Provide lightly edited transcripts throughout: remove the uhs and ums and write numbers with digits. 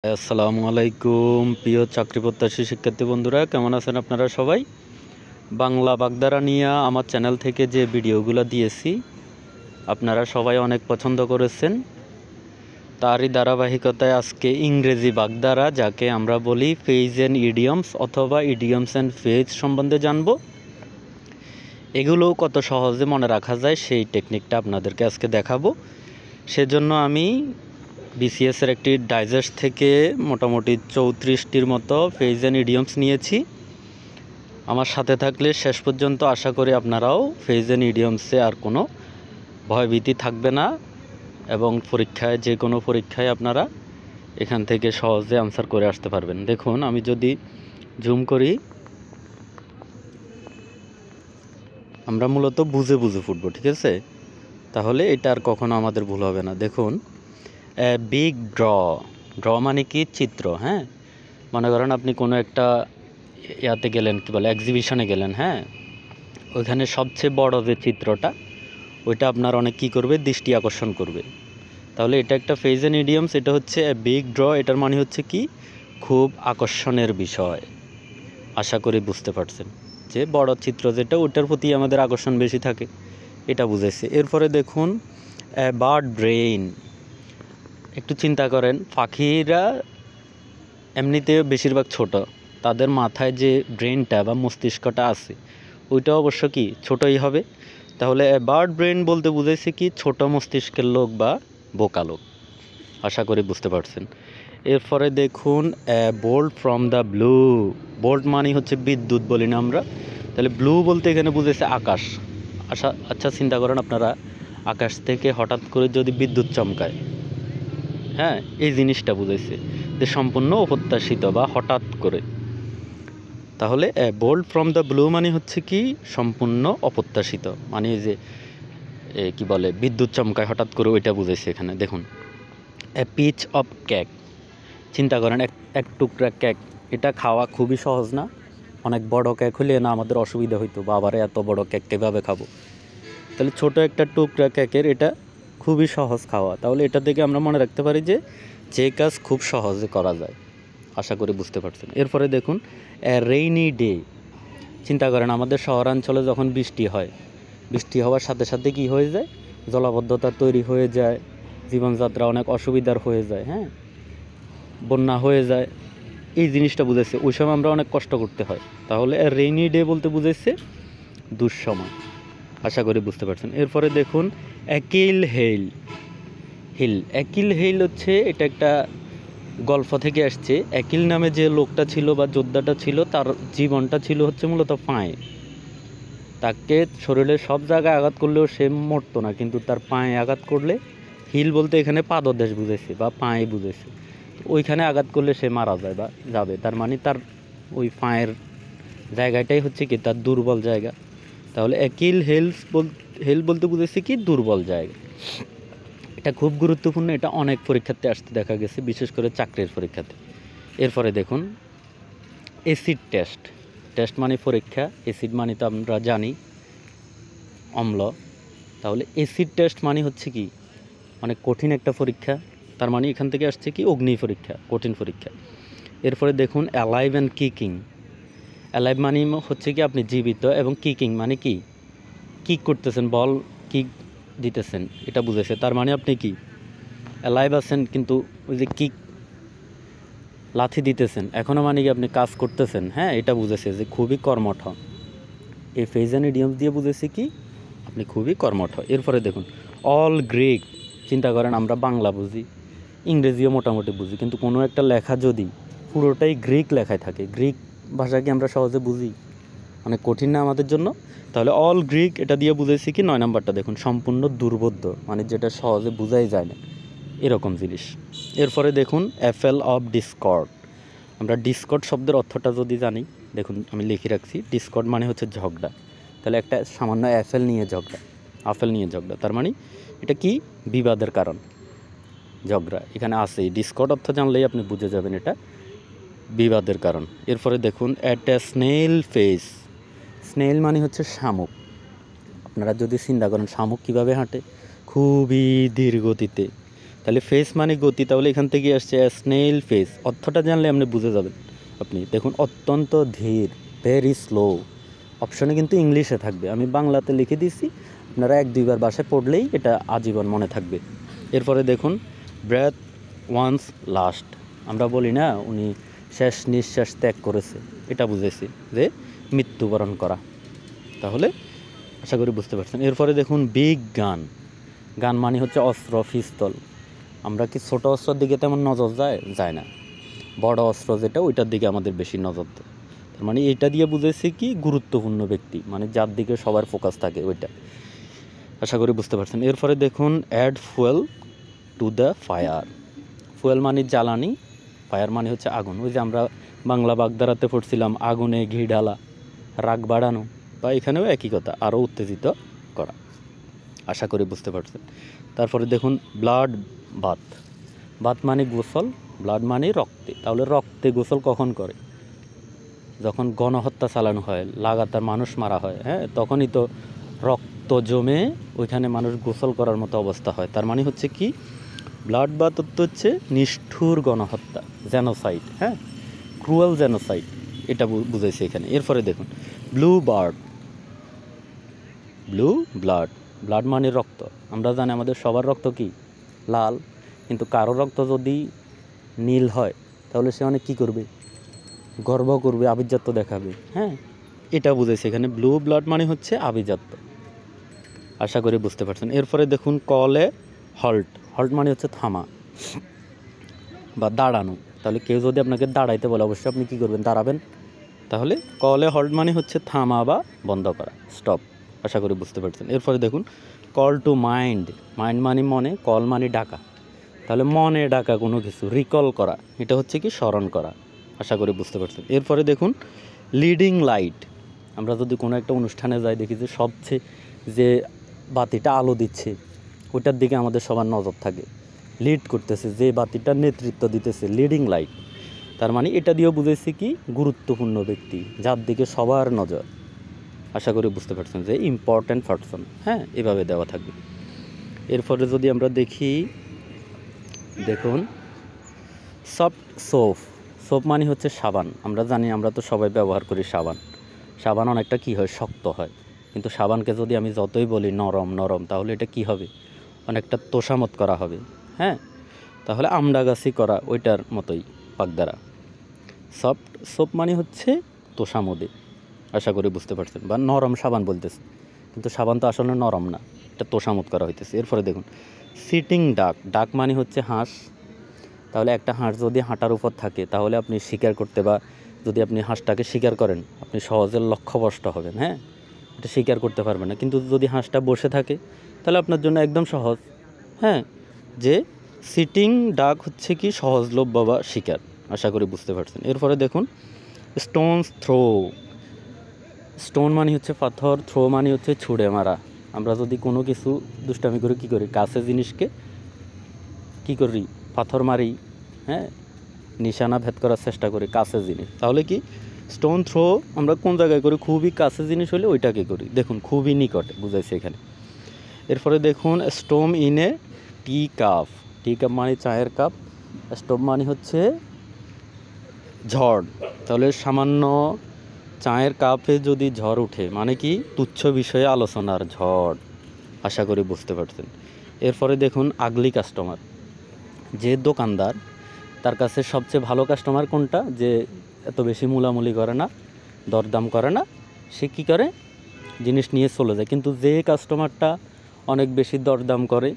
আসসালামু আলাইকুম প্রিয় চাকরিপ্রত্যাশী শিক্ষার্থী বন্ধুরা, কেমন আছেন আপনারা সবাই? বাংলা বাগধারা নিয়ে আমার চ্যানেল থেকে যে ভিডিওগুলো দিয়েছি আপনারা সবাই অনেক পছন্দ করেছেন। তারই ধারাবাহিকতায় আজকে ইংরেজি বাগধারা, যাকে আমরা বলি ফ্রেজ অ্যান্ড ইডিয়মস অথবা ইডিয়মস অ্যান্ড ফ্রেজ সম্বন্ধে জানব। এগুলো কত সহজে মনে রাখা যায় সেই টেকনিকটা আপনাদেরকে আজকে দেখাবো। সেজন্য আমি বিসিএসের একটি ডাইজেস্ট থেকে মোটামুটি 34টির মতো ফ্রেজ অ্যান্ড ইডিয়মস নিয়েছি। আমার সাথে থাকলে শেষ পর্যন্ত আশা করি আপনারাও ফ্রেজ অ্যান্ড ইডিয়মসে আর কোনো ভয়ভীতি থাকবে না এবং পরীক্ষায় যে কোনো পরীক্ষায় আপনারা এখান থেকে সহজে আনসার করে আসতে পারবেন। দেখুন, আমি যদি জুম করি, আমরা মূলত বুঝে বুঝে ফুটবো, ঠিক আছে? তাহলে এটা আর কখনো আমাদের ভুল হবে না। দেখুন, বিগ ড্র মানে কি? চিত্র। হ্যাঁ, মনে করেন আপনি কোনো একটা ইয়াতে গেলেন, কি বলে, এক্সিবিশনে গেলেন। হ্যাঁ, ওইখানে সবচেয়ে বড় যে চিত্রটা, ওইটা আপনার অনেক কী করবে, দৃষ্টি আকর্ষণ করবে। তাহলে এটা একটা ফ্রেজ অ্যান্ড ইডিয়মস। এটা হচ্ছে বিগ ড্র, এটার মানে হচ্ছে কি, খুব আকর্ষণের বিষয়। আশা করি বুঝতে পারছেন যে বড় চিত্র যেটা, ওটার প্রতি আমাদের আকর্ষণ বেশি থাকে, এটা বুঝেছে। এরপরে দেখুন, বার্ড ব্রেইন। একটু চিন্তা করেন, পাখিরা এমনিতে বেশিরভাগ ছোট, তাদের মাথায় যে ব্রেনটা বা মস্তিষ্কটা আছে ওইটা অবশ্য কি ছোটই হবে। তাহলে বার্ড ব্রেন বলতে বুঝাইছে কি, ছোট মস্তিষ্কের লোক বা বোকা লোক। আশা করি বুঝতে পারছেন। এরপরে দেখুন, bolt from the blue. Bolt মানে হচ্ছে বিদ্যুৎ বলি না আমরা, তাহলে ব্লু বলতে এখানে বুঝেছে আকাশ। আচ্ছা চিন্তা করেন আপনারা, আকাশ থেকে হঠাৎ করে যদি বিদ্যুৎ চমকায়, হ্যাঁ, এই জিনিসটা বুঝাইছে যে সম্পূর্ণ অপ্রত্যাশিত বা হঠাৎ করে। তাহলে বোল্ট ফ্রম দ্য ব্লু মানে হচ্ছে কি, সম্পূর্ণ অপ্রত্যাশিত, মানে যে কি বলে, বিদ্যুৎ চমকায় হঠাৎ করে, ওইটা বুঝাইছে এখানে। দেখুন, এ পিচ অফ কেক। চিন্তা করেন, এক টুকরা কেক, এটা খাওয়া খুবই সহজ না? অনেক বড় কেক হলে না আমাদের অসুবিধা হইতো, বাবারে এত বড় কেক কীভাবে খাবো। তাহলে ছোট একটা টুকরা কেকের এটা খুবই সহজ খাওয়া। তাহলে এটা থেকে আমরা মনে রাখতে পারি যে কাজ খুব সহজে করা যায়। আশা করি বুঝতে পারছেন। এরপরে দেখুন, রেইনি ডে। চিন্তা করেন, আমাদের শহরাঞ্চলে যখন বৃষ্টি হয়, বৃষ্টি হওয়ার সাথে সাথে কি হয়ে যায়, জলাবদ্ধতা তৈরি হয়ে যায়, জীবনযাত্রা অনেক অসুবিধার হয়ে যায়। হ্যাঁ, বন্যা হয়ে যায়, এই জিনিসটা বুঝেছে। ওই সময় আমরা অনেক কষ্ট করতে হয়। তাহলে রেইনি ডে বলতে বুঝেছে দুঃসময়। আশা করি বুঝতে পারছেন। এরপরে দেখুন, অ্যাকিল হেইল হচ্ছে, এটা একটা গল্প থেকে আসছে। অ্যাকিল নামে যে লোকটা ছিল বা যোদ্ধাটা ছিল, তার জীবনটা ছিল হচ্ছে মূলত পায়ে। তাকে শরীরের সব জায়গায় আঘাত করলেও সে মরতো না, কিন্তু তার পায়ে আঘাত করলে, হিল বলতে এখানে পাদদেশ বুঝেছে বা পায়ে বুঝেছে, ওইখানে আঘাত করলে সে মারা যায় বা যাবে। তার মানে তার ওই পায়ের জায়গাটাই হচ্ছে কি তার দুর্বল জায়গা। তাহলে অ্যাকিল হেল বলতে বুঝেছে কি, দুর্বল জায়গা। এটা খুব গুরুত্বপূর্ণ, এটা অনেক পরীক্ষাতে আসতে দেখা গেছে, বিশেষ করে চাকরির পরীক্ষাতে। এরপরে দেখুন, অ্যাসিড টেস্ট মানে পরীক্ষা, অ্যাসিড মানে তো আমরা জানি অম্ল। তাহলে অ্যাসিড টেস্ট মানে হচ্ছে কি, অনেক কঠিন একটা পরীক্ষা। তার মানে এখান থেকে আসছে কি, অগ্নি পরীক্ষা, কঠিন পরীক্ষা। এরপরে দেখুন, অ্যালাইভ অ্যান্ড কিকিং। অ্যালাইভ মানে হচ্ছে কি আপনি জীবিত, এবং কিকিং মানে কি, কিক করতেছেন, বল কিক দিতেছেন, এটা বুঝেছে। তার মানে আপনি কি অ্যালাইভ আছেন, কিন্তু ওই যে কিক লাথি দিতেছেন এখনও, মানে কি আপনি কাজ করতেছেন। হ্যাঁ, এটা বুঝেছে যে খুবই কর্মঠ। এই ফ্রেজ অ্যান্ড ইডিয়মস দিয়ে বুঝেছি কি, আপনি খুবই কর্মঠ। এরপরে দেখুন, অল গ্রিক। চিন্তা করেন, আমরা বাংলা বুঝি, ইংরেজিও মোটামুটি বুঝি, কিন্তু কোনো একটা লেখা যদি পুরোটাই গ্রিক লেখায় থাকে, গ্রিক ভাষা কি আমরা সহজে বুঝি? অনেক কঠিন না আমাদের জন্য? তাহলে অল গ্রিক এটা দিয়ে বুঝেছি কি, 9 নাম্বারটা দেখুন, সম্পূর্ণ দুর্বোধ্য, মানে যেটা সহজে বোঝাই যায় না, এরকম জিনিস। এরপরে দেখুন, অ্যাপেল অফ ডিসকর্ড। আমরা ডিসকর্ড শব্দের অর্থটা যদি জানি, দেখুন আমি লিখে রাখছি, ডিসকর্ড মানে হচ্ছে ঝগড়া। তাহলে একটা সামান্য আপেল নিয়ে ঝগড়া, তার মানে এটা কি, বিবাদের কারণ, ঝগড়া এখানে আছে। ডিসকর্ড অর্থ জানলেই আপনি বুঝে যাবেন এটা বিবাদের কারণ। এরপরে দেখুন, at a snail face. Snail মানে হচ্ছে শামুক। আপনারা যদি চিন্তা করেন শামুক কীভাবে হাঁটে, খুবই ধীর গতিতে। তাহলে ফেস মানে গতি, তাহলে এখান থেকে আসছে স্নেল ফেস। অর্থটা জানলে আপনি বুঝে যাবেন। আপনি দেখুন অত্যন্ত ধীর, ভেরি স্লো। অপশনে কিন্তু ইংলিশে থাকবে, আমি বাংলাতে লিখে দিয়েছি, আপনারা 1-2 বার বাসায় পড়লেই এটা আজীবন মনে থাকবে। এরপরে দেখুন ব্রেথ ওয়ান্স লাস্ট, আমরা বলি না উনি শেষ নিঃশ্বাস ত্যাগ করেছে, এটা বুঝেছি যে মৃত্যুবরণ করা। তাহলে আশা করি বুঝতে পারছেন। এরপরে দেখুন বিগ গান, গান মানে হচ্ছে অস্ত্র, পিস্তল। আমরা কি ছোট অস্ত্রের দিকে তেমন নজর যায় না, বড় অস্ত্র যেটা ওইটার দিকে আমাদের বেশি নজর দেয়। তার মানে এটা দিয়ে বুঝেছি কি গুরুত্বপূর্ণ ব্যক্তি, মানে যার দিকে সবার ফোকাস থাকে ওইটা। আশা করি বুঝতে পারছেন। এরপরে দেখুন add fuel to the fire. Fuel মানে জ্বালানি, ফায়ার মানে হচ্ছে আগুন। ওই যে আমরা বাংলা বাগধারাতে পড়ছিলাম আগুনে ঘি ঢালা, রাগ বাড়ানো, বা এখানেও একই কথা, আরও উত্তেজিত করা। আশা করি বুঝতে পারছেন। তারপরে দেখুন ব্লাড বাথ, বাথ মানে গোসল, ব্লাড মানে রক্তে। তাহলে রক্তে গোসল কখন করে? যখন গণহত্যা চালানো হয়, লাগাতার মানুষ মারা হয়, হ্যাঁ, তখনই তো রক্ত জমে ওইখানে মানুষ গোসল করার মতো অবস্থা হয়। তার মানে হচ্ছে কি ব্লাড বাথ হচ্ছে নিষ্ঠুর গণহত্যা, জেনোসাইড, হ্যাঁ, ক্রুয়েল জেনোসাইড, এটা বুঝাইছে এখানে। এরপরে দেখুন blue bird, blue blood, blood মানে রক্ত। আমরা জানি আমাদের সবার রক্ত কি লাল, কিন্তু কারো রক্ত যদি নীল হয় তাহলে সে অনেক কী করবে, গর্ব করবে, আভিজাত্য দেখাবে, হ্যাঁ, এটা বুঝেছে এখানে। ব্লু ব্লাড মানে হচ্ছে আভিজাত্য। আশা করি বুঝতে পারছেন। এরপরে দেখুন কলে হল্ট, হল্ট মানে হচ্ছে থামা বা দাঁড়ানো। তাহলে কেউ যদি আপনাকে দাঁড়াইতে বলে অবশ্যই আপনি কী করবেন, দাঁড়াবেন। তাহলে কলে হল্ট মানে হচ্ছে থামা বা বন্ধ করা, স্টপ। আশা করি বুঝতে পারছেন। এরপরে দেখুন কল টু মাইন্ড, মাইন্ড মানে মনে, কল মানে ডাকা। তাহলে মনে ডাকা কোনো কিছু, রিকল করা, এটা হচ্ছে কি স্মরণ করা। আশা করি বুঝতে পারছেন। এরপরে দেখুন লিডিং লাইট, আমরা যদি কোনো একটা অনুষ্ঠানে যাই দেখি যে সবচেয়ে যে বাতিটা আলো দিচ্ছে ওইটার দিকে আমাদের সবার নজর থাকে, লিড করতেছে, যে বাতিটার নেতৃত্ব দিতেছে, লিডিং লাইট। তার মানে এটা দিয়েও বুঝেছি কি গুরুত্বপূর্ণ ব্যক্তি, যার দিকে সবার নজর। আশা করি বুঝতে পারছেন যে ইম্পর্ট্যান্ট পারসন, হ্যাঁ, এভাবে দেওয়া থাকবে। এরপরে যদি আমরা দেখি, দেখুন সফট সোপ, সোপ মানে হচ্ছে সাবান। আমরা জানি, আমরা তো সবাই ব্যবহার করি সাবান। সাবান অনেকটা কী হয়, শক্ত হয়, কিন্তু সাবানকে যদি আমি যতই বলি নরম নরম, তাহলে এটা কি হবে, অনেকটা তোষামত করা হবে, হ্যাঁ। তাহলে আমডাগাছি করা ওইটার মতোই বাগধারা। সফট সোপ মানে হচ্ছে তোষামদে। আশা করি বুঝতে পারছেন। বা নরম সাবান বলতেছে, কিন্তু সাবান তো আসলে নরম না, এটা তোষামত করা হইতেছে। এরপরে দেখুন সিটিং ডাক, ডাক মানে হচ্ছে হাঁস। তাহলে একটা হাঁস যদি হাঁটার উপর থাকে তাহলে আপনি শিকার করতে, বা যদি আপনি হাঁসটাকে শিকার করেন আপনি সহজে লক্ষ্যভ্রষ্ট হবেন, হ্যাঁ, এটা শিকার করতে পারবেন না। কিন্তু যদি হাঁসটা বসে থাকে তাহলে আপনার জন্য একদম সহজ, হ্যাঁ, যে সিটিং ডাক হচ্ছে কি সহজলভ্য বা শিকার। আশা করি বুঝতে পারছেন। এরপরে দেখুন স্টোনস থ্রো, স্টোন মানে হচ্ছে পাথর, থ্রো মানে হচ্ছে ছুঁড়ে মারা। আমরা যদি কোনো কিছু দুষ্টামি করে কী করি, কাছে জিনিসকে কী করি, পাথর মারি, হ্যাঁ, নিশানা ভেদ করার চেষ্টা করি কাছে জিনিস। তাহলে কি স্টোন থ্রো আমরা কোন জায়গায় করি, খুবই কাছে জিনিস হলে ওইটাকে করি। দেখুন খুবই নিকটে বুঝাইছে এখানে। এরপরে দেখুন storm in a T cup, T cup মানে চায়ের কাপ, স্টোম মানে হচ্ছে ঝড়। তাহলে সামান্য চায়ের কাপে যদি ঝড় উঠে মানে কি তুচ্ছ বিষয়ে আলোচনার ঝড়। আশা করি বুঝতে পারছেন। এরপরে দেখুন আগলি কাস্টমার, যে দোকানদার তার কাছে সবচেয়ে ভালো কাস্টমার কোনটা, যে এত বেশি মূলামূলি করে না, দরদাম করে না, সে কী করে জিনিস নিয়ে চলে যায়। কিন্তু যে কাস্টমারটা অনেক বেশি দরদাম করে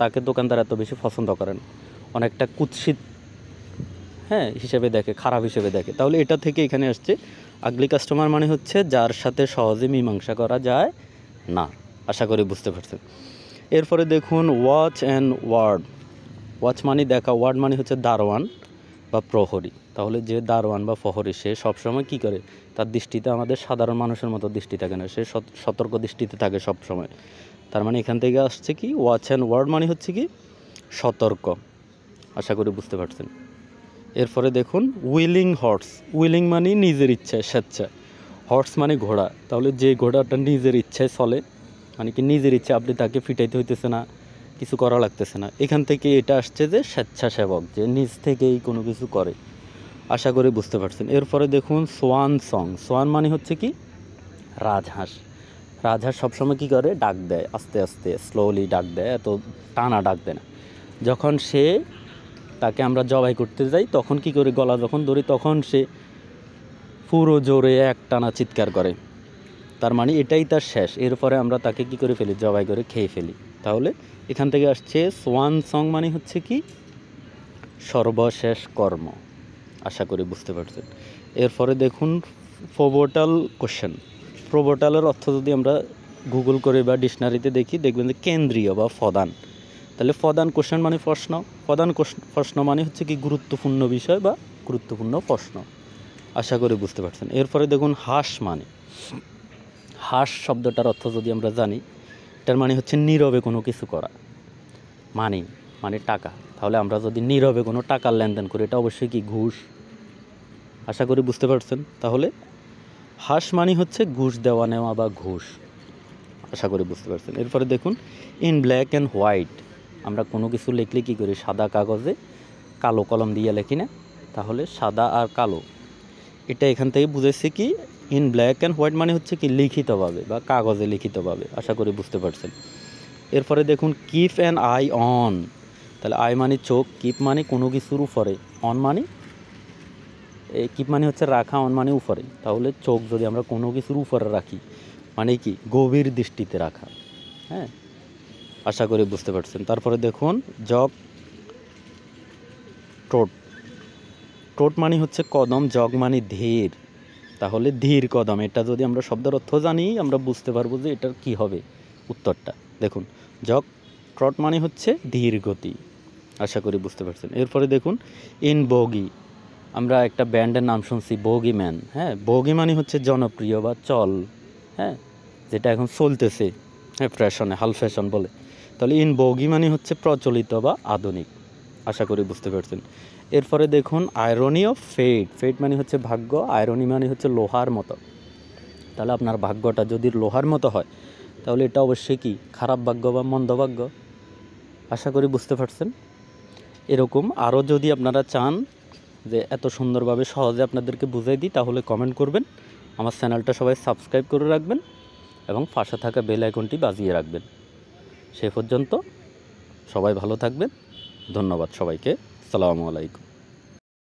তাকে দোকানদার এত বেশি পছন্দ করে না, অনেকটা কুৎসিত, হ্যাঁ, হিসেবে দেখে, খারাপ হিসেবে দেখে। তাহলে এটা থেকে এখানে আসছে আগলি কাস্টমার মানে হচ্ছে যার সাথে সহজে মীমাংসা করা যায় না। আশা করি বুঝতে পারছেন। এরপরে দেখুন ওয়াচ অ্যান্ড ওয়ার্ড, ওয়াচ মানে দেখা, ওয়ার্ড মানে হচ্ছে দারোয়ান বা প্রহরী। তাহলে যে দারোয়ান বা প্রহরী সে সবসময় কী করে, তার দৃষ্টিতে আমাদের সাধারণ মানুষের মতো দৃষ্টি থাকে না, সে সতর্ক দৃষ্টিতে থাকে সবসময়। তার মানে এখান থেকে আসছে কি ওয়াচ অ্যান্ড ওয়ার্ড মানে হচ্ছে কি সতর্ক। আশা করি বুঝতে পারছেন। এরপরে দেখুন উইলিং হর্স, উইলিং মানে নিজের ইচ্ছায়, স্বেচ্ছায়, হর্স মানে ঘোড়া। তাহলে যে ঘোড়াটা নিজের ইচ্ছায় চলে, মানে কি নিজের ইচ্ছা, আপনি তাকে ফিটাইতে হইতেছে না, কিছু করা লাগতেছে না। এখান থেকে এটা আসছে যে স্বেচ্ছাসেবক, যে নিজ থেকেই কোনো কিছু করে। আশা করি বুঝতে পারছেন। এরপরে দেখুন সোয়ান সং। সোয়ান মানে হচ্ছে কি রাজহাঁস। রাজহাঁস সবসময় কী করে, ডাক দেয় আস্তে আস্তে, স্লোলি ডাক দেয়, এত টানা ডাক দেয় না। যখন সে তাকে আমরা জবাই করতে যাই তখন কি করে, গলা যখন ধরি তখন সে পুরো জোরে একটানা চিৎকার করে, তার মানে এটাই তার শেষ। এরপরে আমরা তাকে কি করে ফেলি, জবাই করে খেয়ে ফেলি। তাহলে এখান থেকে আসছে সোয়ান সং মানে হচ্ছে কি সর্বশেষ কর্ম। আশা করি বুঝতে পারছেন। এরপরে দেখুন প্রোবোটাল কোশ্চেন। প্রোবোটালের অর্থ যদি আমরা গুগল করে বা ডিকশনারিতে দেখি, দেখবেন যে কেন্দ্রীয় বা প্রধান। তাহলে প্রধান কোশ্চেন মানে প্রশ্ন, প্রধান প্রশ্ন মানে হচ্ছে কি গুরুত্বপূর্ণ বিষয় বা গুরুত্বপূর্ণ প্রশ্ন। আশা করি বুঝতে পারছেন। এরপরে দেখুন হাস মানে, হাস শব্দটার অর্থ যদি আমরা জানি, এটার মানে হচ্ছে নীরবে কোনো কিছু করা, মানে টাকা। তাহলে আমরা যদি নীরবে কোনো টাকার লেনদেন করি, এটা অবশ্যই কি ঘুষ। আশা করি বুঝতে পারছেন। তাহলে হাস মানে হচ্ছে ঘুষ দেওয়া নেওয়া বা ঘুষ। আশা করি বুঝতে পারছেন। এরপরে দেখুন ইন ব্ল্যাক অ্যান্ড হোয়াইট। আমরা কোনো কিছু লিখলে কী করি, সাদা কাগজে কালো কলম দিয়ে লিখি না? তাহলে সাদা আর কালো, এটা এখান থেকে বুঝেছি কি ইন ব্ল্যাক অ্যান্ড হোয়াইট মানে হচ্ছে কি লিখিতভাবে বা কাগজে লিখিতভাবে। আশা করি বুঝতে পারছেন। এরপরে দেখুন কিপ অ্যান আই অন। তাহলে আই মানে চোখ, কিপ মানে কোনো কিছুর উপরে, অন মানে কিপ মানে হচ্ছে রাখা, অন মানে উপরে। তাহলে চোখ যদি আমরা কোনো কিছুর উপরে রাখি মানে কি গভীর দৃষ্টিতে রাখা। হ্যাঁ, আশা করি বুঝতে পারছেন। তারপরে দেখুন জগ টোট। টোট মানে হচ্ছে কদম, জগ মানে ধীর। তাহলে ধীর কদম, এটা যদি আমরা শব্দের অর্থ জানি আমরা বুঝতে পারবো যে এটার কি হবে উত্তরটা। দেখুন জগ ট্রট মানে হচ্ছে ধীর গতি। আশা করি বুঝতে পারছেন। এরপরে দেখুন ইন বগি। আমরা একটা ব্যান্ডের নাম শুনছি বগি ম্যান। হ্যাঁ, বগি মানে হচ্ছে জনপ্রিয় বা চল, হ্যাঁ, যেটা এখন চলতেছে, হ্যাঁ, ফ্যাশনে, হাল ফ্যাশন বলে। তাহলে ইন বগি মানে হচ্ছে প্রচলিত বা আধুনিক। আশা করি বুঝতে পারছেন। এরপরে দেখুন আয়রনি অফ ফেট। ফেট মানে হচ্ছে ভাগ্য, আয়রনি মানে হচ্ছে লোহার মতো। তাহলে আপনার ভাগ্যটা যদি লোহার মতো হয় তাহলে এটা অবশ্যই কি খারাপ ভাগ্য বা মন্দ ভাগ্য। আশা করি বুঝতে পারছেন। এরকম আরও যদি আপনারা চান যে এত সুন্দরভাবে সহজে আপনাদেরকে বুঝাই দিই তাহলে কমেন্ট করবেন। আমার চ্যানেলটা সবাই সাবস্ক্রাইব করে রাখবেন এবং পাশে থাকা বেল আইকনটি বাজিয়ে রাখবেন। সে পর্যন্ত সবাই ভালো থাকবেন। ধন্যবাদ সবাইকে। আসসালামু আলাইকুম।